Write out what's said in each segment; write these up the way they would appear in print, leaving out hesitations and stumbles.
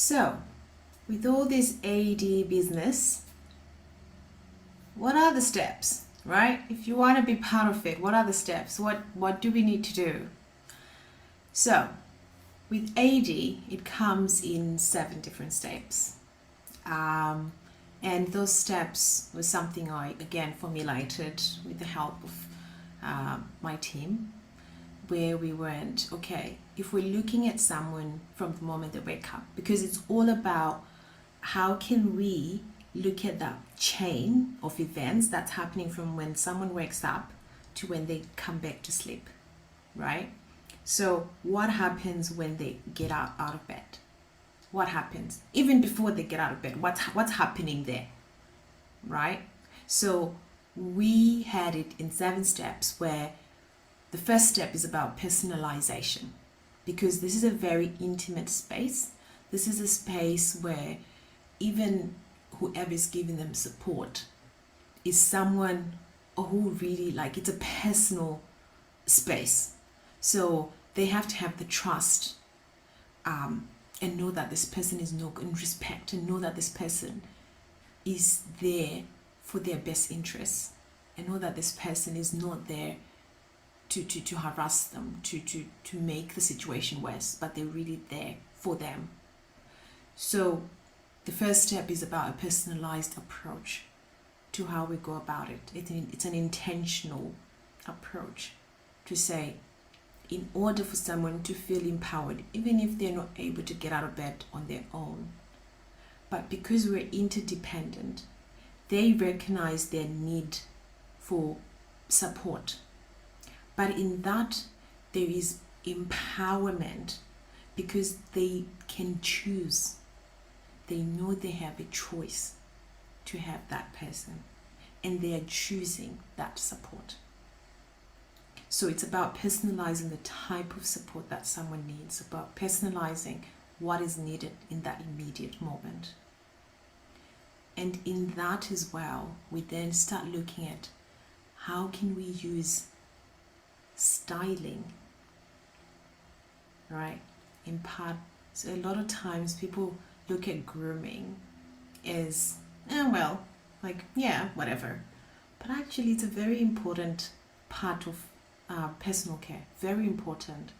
So, with all this AIDEE business, what are the steps, right? If you want to be part of it, what are the steps? What do we need to do? So, with AIDEE, it comes in 7 different steps. And those steps was something I, again, formulated with the help of my team, where we went, okay, if we're looking at someone from the moment they wake up, because it's all about how can we look at that chain of events that's happening from when someone wakes up to when they come back to sleep, right? So what happens when they get out of bed? What happens even before they get out of bed? What's happening there, right? So we had it in 7 steps, where the first step is about personalization, because this is a very intimate space. This is a space where even whoever is giving them support is someone who really, like, it's a personal space. So they have to have the trust and know that this person is no, and respect and know that this person is there for their best interests, and know that this person is not there to harass them, to make the situation worse, but they're really there for them. So the first step is about a personalized approach to how we go about it. It's an intentional approach to say, in order for someone to feel empowered, even if they're not able to get out of bed on their own, but because we're interdependent, they recognize their need for support. But in that, there is empowerment, because they can choose. They know they have a choice to have that person, and they are choosing that support. So it's about personalizing the type of support that someone needs, about personalizing what is needed in that immediate moment. And in that as well, we then start looking at how can we use styling, right? In part, so a lot of times people look at grooming as, whatever. But actually, it's a very important part of personal care, very important.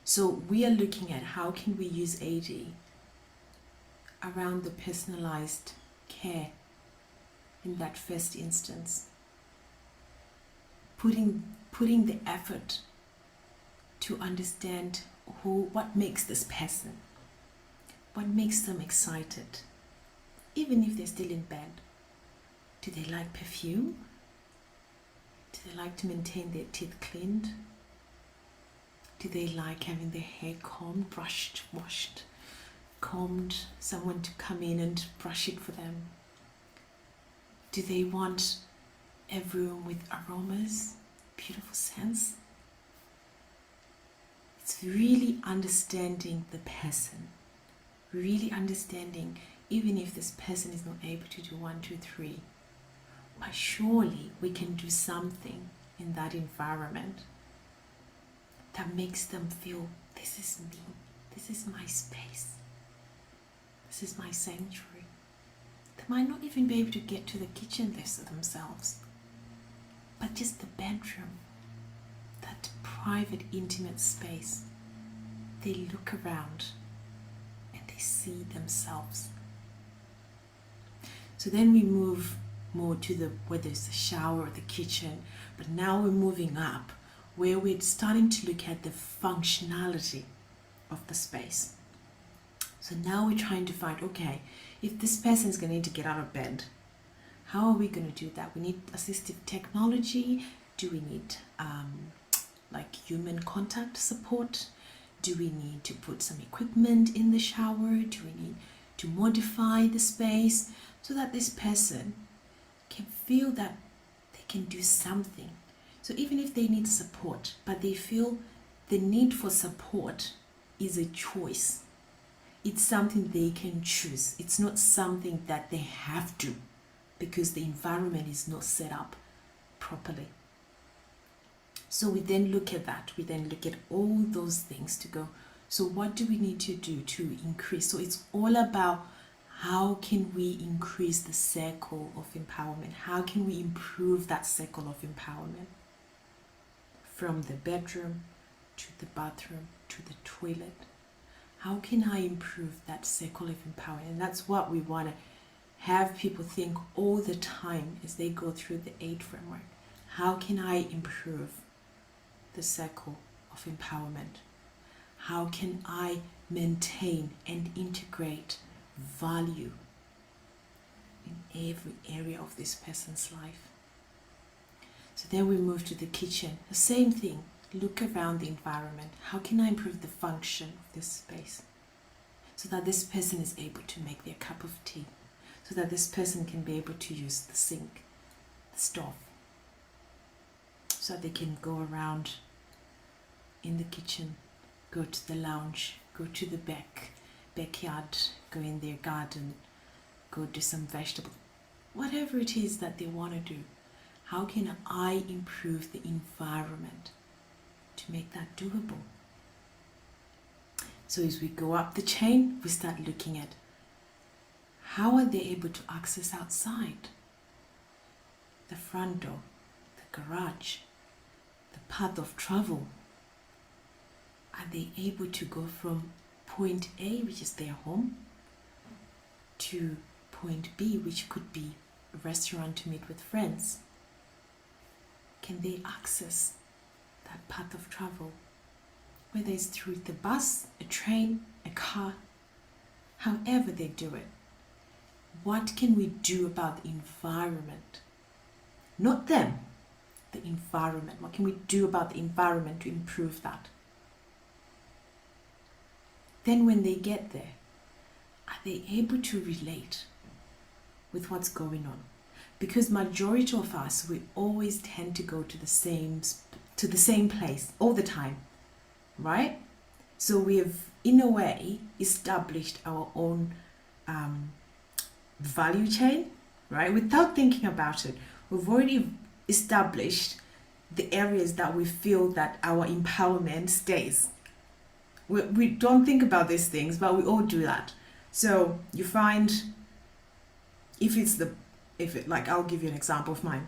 So we are looking at how can we use AIDEE around the personalized care in that first instance, putting the effort to understand what makes this person, what makes them excited, even if they're still in bed. Do they like perfume? Do they like to maintain their teeth cleaned? Do they like having their hair combed, brushed, washed, combed, someone to come in and brush it for them? Do they want a room with aromas, beautiful scents? It's really understanding the person, really understanding, even if this person is not able to do 1, 2, 3, but surely we can do something in that environment that makes them feel, this is me, this is my space, this is my sanctuary. They might not even be able to get to the kitchen themselves, but just the bedroom, that private, intimate space. They look around and they see themselves. So then we move more to whether it's the shower or the kitchen, but now we're moving up, where we're starting to look at the functionality of the space. So now we're trying to find, okay, if this person is going to need to get out of bed, how are we going to do that? We need assistive technology. Do we need human contact support? Do we need to put some equipment in the shower? Do we need to modify the space so that this person can feel that they can do something? So even if they need support, but they feel the need for support is a choice. It's something they can choose. It's not something that they have to, because the environment is not set up properly. So we then look at that. We then look at all those things to go, So what do we need to do to increase? So it's all about how can we increase the circle of empowerment? How can we improve that circle of empowerment? From the bedroom to the bathroom to the toilet. How can I improve that circle of empowerment? And that's what we want to have people think all the time as they go through the AIDEE framework. How can I improve the circle of empowerment? How can I maintain and integrate value in every area of this person's life? So then we move to the kitchen. The same thing. Look around the environment. How can I improve the function of this space so that this person is able to make their cup of tea, so that this person can be able to use the sink, the stove, so that they can go around in the kitchen, go to the lounge, go to the backyard, go in their garden, go do some vegetable, whatever it is that they want to do. How can I improve the environment to make that doable? So as we go up the chain, we start looking at how are they able to access outside? The front door, the garage, the path of travel. Are they able to go from point A, which is their home, to point B, which could be a restaurant to meet with friends? Can they access that path of travel? Whether it's through the bus, a train, a car, however they do it. What can we do about the environment? Not them, the environment. What can we do about the environment to improve that? Then when they get there, are they able to relate with what's going on? Because majority of us, we always tend to go to the same place all the time, right? So we have, in a way, established our own value chain, right? Without thinking about it, we've already established the areas that we feel that our empowerment stays. We don't think about these things, but we all do that. So you find, like I'll give you an example of mine.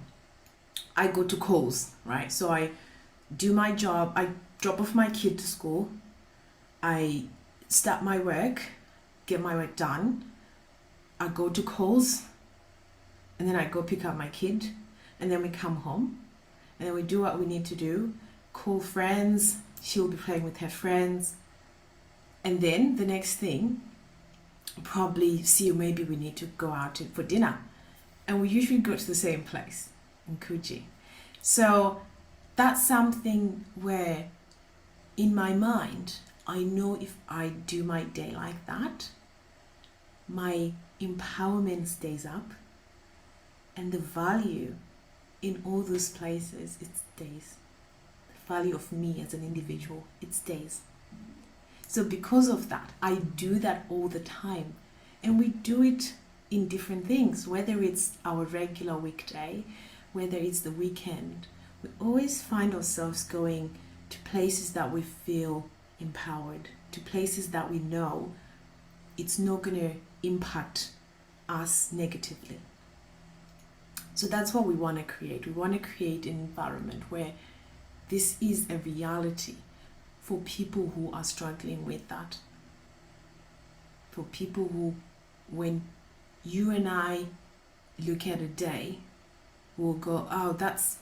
I go to calls, right? So I do my job, I drop off my kid to school, I start my work, get my work done, I go to calls, and then I go pick up my kid, and then we come home, and then we do what we need to do, call friends, she'll be playing with her friends, and then the next thing, probably see maybe we need to go out for dinner. And we usually go to the same place in Coogee. So that's something where in my mind, I know if I do my day like that, my empowerment stays up and the value in all those places, it stays. The value of me as an individual, it stays. So because of that, I do that all the time. And we do it in different things, whether it's our regular weekday, whether it's the weekend. We always find ourselves going to places that we feel empowered, to places that we know it's not going to impact us negatively. So that's what we want to create. We want to create an environment where this is a reality for people who are struggling with that. For people who, when you and I look at a day, we'll go, oh, that's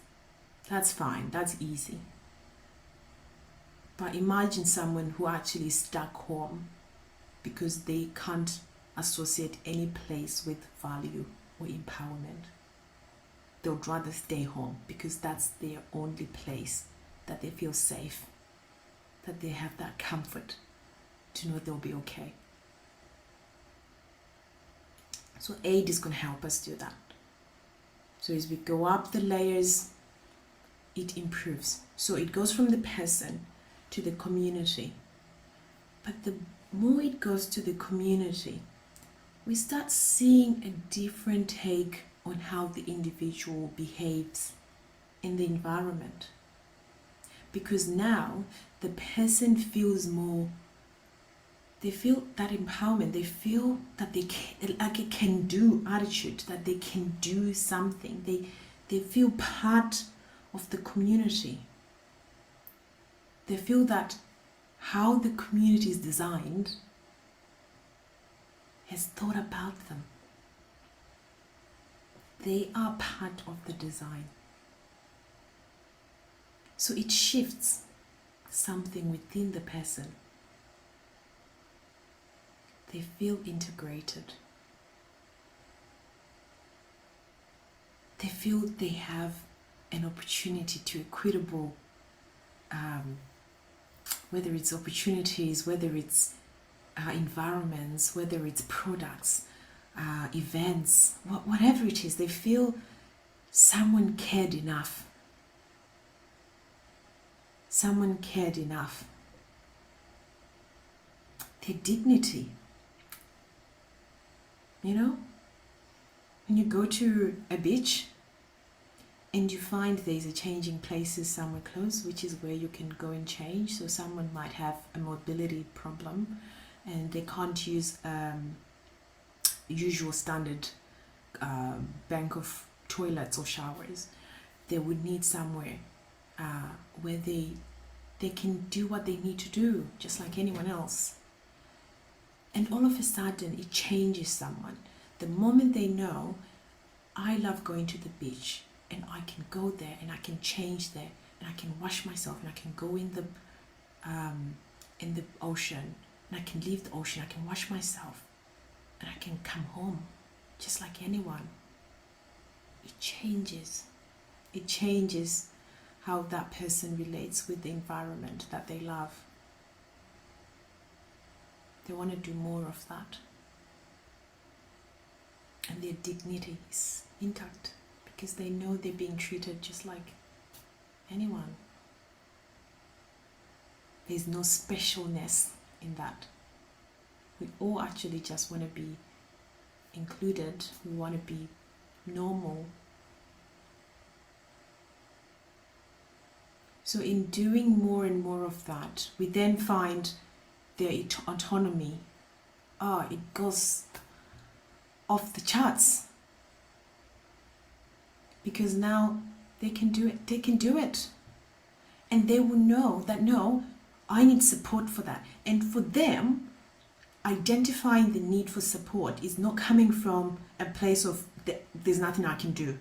fine, that's easy. But imagine someone who actually is stuck home because they can't associate any place with value or empowerment. They'll rather stay home because that's their only place that they feel safe, that they have that comfort to know they'll be okay. So AIDEE is going to help us do that. So as we go up the layers, it improves. So it goes from the person to the community. But the more it goes to the community, we start seeing a different take on how the individual behaves in the environment. Because now the person feels more they feel that empowerment, they feel that they can, like a can-do attitude, that they can do something. They feel part of the community. They feel that how the community is designed has thought about them. They are part of the design. So it shifts something within the person. They feel integrated. They feel they have an opportunity to equitable, whether it's opportunities, whether it's environments, whether it's products, events, whatever it is, they feel someone cared enough. Someone cared enough. Their dignity. You know, when you go to a beach and you find there's a changing places somewhere close, which is where you can go and change. So someone might have a mobility problem and they can't use usual standard bank of toilets or showers. They would need somewhere where they can do what they need to do, just like anyone else. And all of a sudden, it changes someone. The moment they know, I love going to the beach, and I can go there, and I can change there, and I can wash myself, and I can go in the ocean, and I can leave the ocean, I can wash myself, and I can come home, just like anyone. It changes. It changes how that person relates with the environment that they love. They want to do more of that. And their dignity is intact because they know they're being treated just like anyone. There's no specialness in that. We all actually just want to be included. We want to be normal. So in doing more and more of that, we then find their autonomy, it goes off the charts. Because now they can do it. And they will know that, no, I need support for that. And for them, identifying the need for support is not coming from a place of, there's nothing I can do.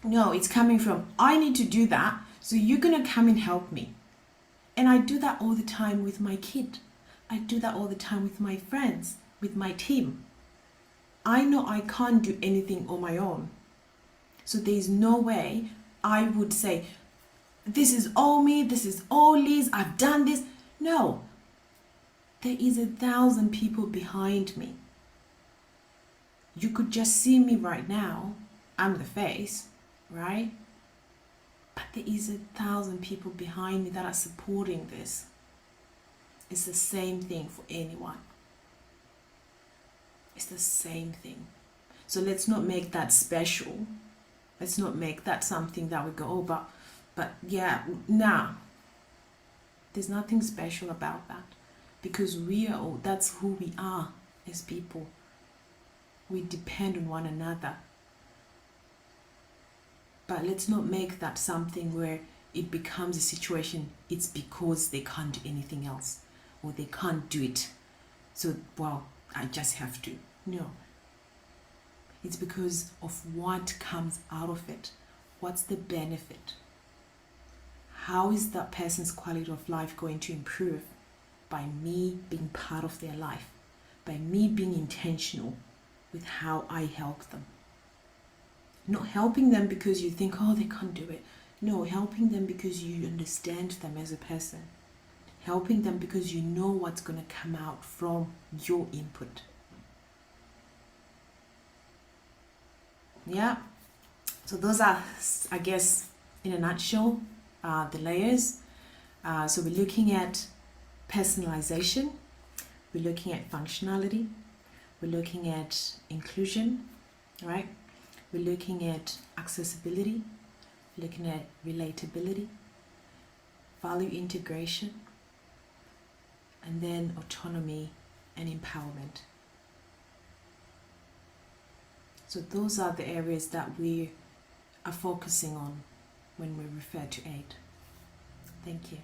No, it's coming from, I need to do that, so you're going to come and help me. And I do that all the time with my kid. I do that all the time with my friends, with my team. I know I can't do anything on my own. So there's no way I would say, this is all me, this is all Liz, I've done this. No. There is 1,000 people behind me. You could just see me right now. I'm the face, right? But there is 1,000 people behind me that are supporting this. It's the same thing for anyone. It's the same thing. So let's not make that special. Let's not make that something that we go, oh, but yeah, nah. There's nothing special about that. Because that's who we are as people. We depend on one another. But let's not make that something where it becomes a situation, it's because they can't do anything else. Or they can't do it. So, well, I just have to. No. It's because of what comes out of it. What's the benefit? How is that person's quality of life going to improve? By me being part of their life. By me being intentional with how I help them. Not helping them because you think, oh, they can't do it. No, helping them because you understand them as a person. Helping them because you know what's going to come out from your input. Yeah. So those are, I guess, in a nutshell, the layers. So we're looking at personalization. We're looking at functionality. We're looking at inclusion, right? We're looking at accessibility. We're looking at relatability, value integration, and then autonomy and empowerment. So those are the areas that we are focusing on when we refer to AIDE. Thank you.